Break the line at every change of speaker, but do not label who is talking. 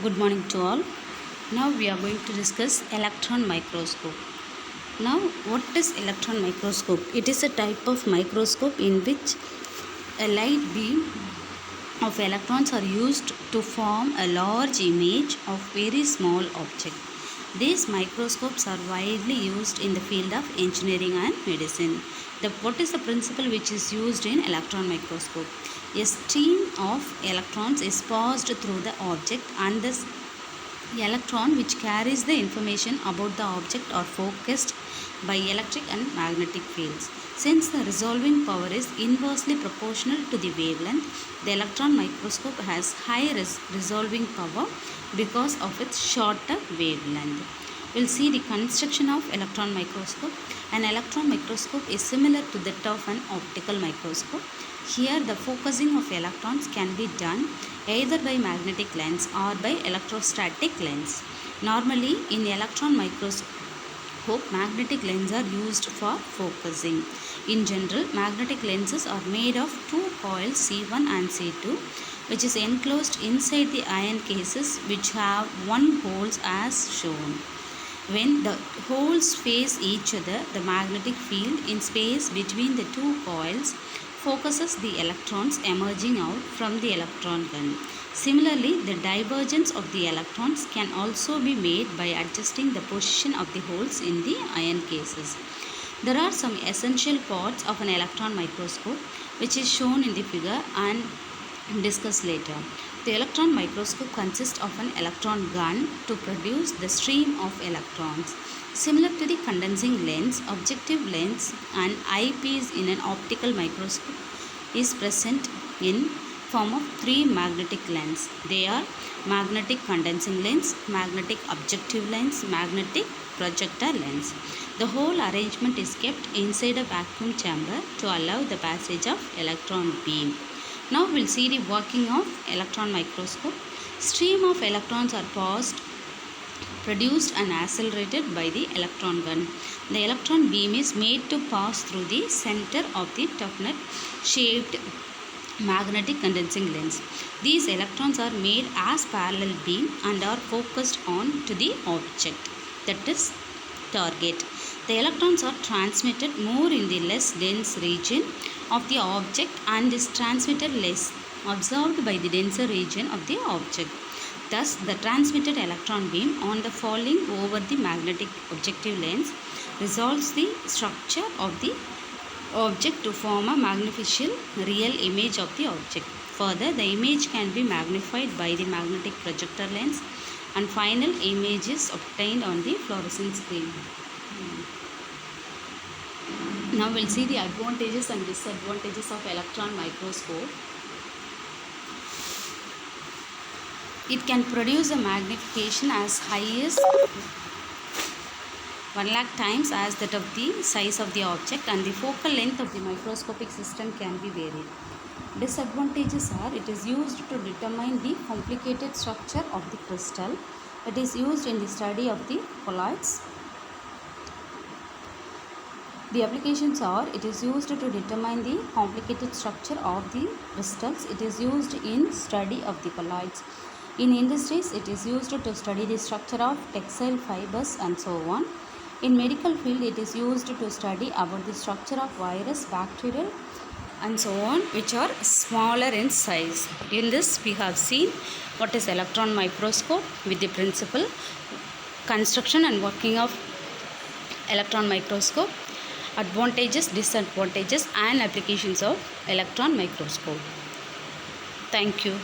Good morning to all. Now we are going to discuss electron microscope. Now what is electron microscope? It is a type of microscope in which a light beam of electrons are used to form a large image of very small object. These microscopes are widely used in the field of engineering and medicine. What is the principle which is used in electron microscope? A stream of electrons is passed through the object, and this electron which carries the information about the object are focused by electric and magnetic fields. Since the resolving power is inversely proportional to the wavelength, the electron microscope has high resolving power because of its shorter wavelength. We'll see the construction of electron microscope. An electron microscope is similar to that of an optical microscope. Here the focusing of electrons can be done either by magnetic lens or by electrostatic lens. Normally in electron microscope, magnetic lenses are used for focusing. In general, magnetic lenses are made of two coils C1 and C2, which is enclosed inside the iron cases which have one holes as shown. When the holes face each other, the magnetic field in space between the two coils focuses the electrons emerging out from the electron gun. Similarly, the divergence of the electrons can also be made by adjusting the position of the holes in the iron cases. There are some essential parts of an electron microscope which is shown in the figure and discussed later. The electron microscope consists of an electron gun to produce the stream of electrons. Similar to the condensing lens, objective lens and eyepiece in an optical microscope is present in form of three magnetic lens. They are magnetic condensing lens, magnetic objective lens, magnetic projector lens. The whole arrangement is kept inside a vacuum chamber to allow the passage of electron beam. Now we'll see the working of electron microscope. Stream of electrons are produced and accelerated by the electron gun. The electron beam is made to pass through the center of the turbinate shaped magnetic condensing lens. These electrons are made as parallel beam and are focused on to the object, that is target. The electrons are transmitted more in the less dense region of the object and is transmitted less observed by the denser region of the object. Thus, the transmitted electron beam on the falling over the magnetic objective lens resolves the structure of the object to form a magnificial real image of the object. Further, the image can be magnified by the magnetic projector lens and final image is obtained on the fluorescent screen. Now we'll see the advantages and disadvantages of electron microscope. It can produce a magnification as high as 1 lakh times as that of the size of the object, and the focal length of the microscopic system can be varied. Disadvantages are: it is used to determine the complicated structure of the crystal. It is used in the study of the colloids. The applications are: it is used to determine the complicated structure of the crystals. It is used in study of the colloids. In industries, it is used to study the structure of textile fibers and so on. In medical field, it is used to study about the structure of virus, bacterial and so on, which are smaller in size. In this, we have seen what is electron microscope with the principle, construction and working of electron microscope, advantages, disadvantages and applications of electron microscope. Thank you.